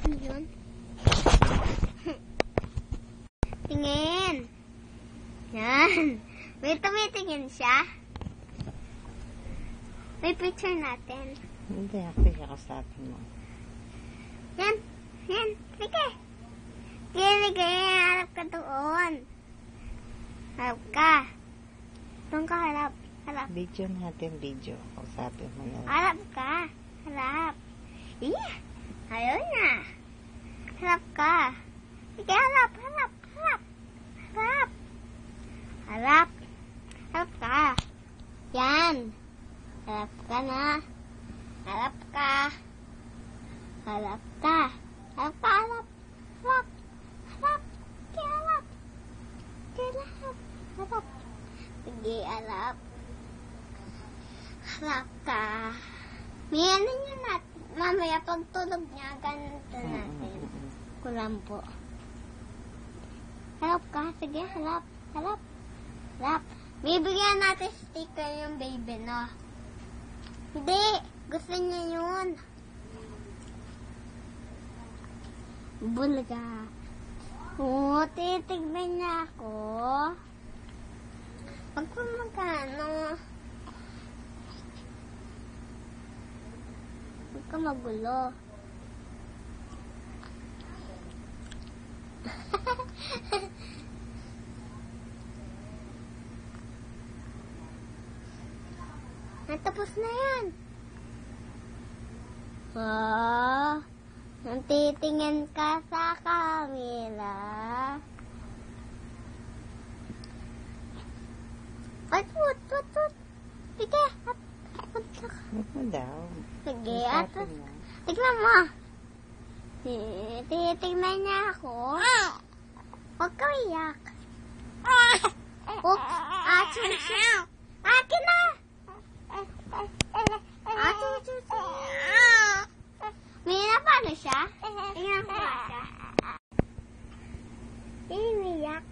Yun. Tingin. Yan. May tumitingin siya. May picture natin. Hindi, ako kakasapin mo. Yan. Yan. Sige. Sige. Harap ka doon. Harap ka. Doon ka harap. Harap. Video natin, video. Kausapin mo na. Harap ka. Harap. Ayaw na. Harap ka. Sige, harap. Harap. Harap. Harap. Harap. Harap ka. Yan. Harap ka na. Harap ka. Harap ka. Harap ka. Harap. Harap. Harap. Sige, harap. Sige, harap. Harap. Sige, harap. Harap ka. May ano nyo natin. Mamaya pagtulog niya, ganito natin. Kulampo. Harap ka. Sige, harap. Harap. Harap. Bibigyan natin sticker yung baby, no? Hindi. Gusto niya yun. Bulga. Oo, titignan niya ako. Huwag ko magkano. Huwag ka magulo. Natapos na yan. Oh, nantitingin ka sa camera. What? Sige, Huwag mo daw. sige, Kausapin mo. tignan mo. Titignan niya ako. Huwag ka iyak. Oops, siya. Akin na. May napano siya? Tingnan ko ba siya? Umiyak.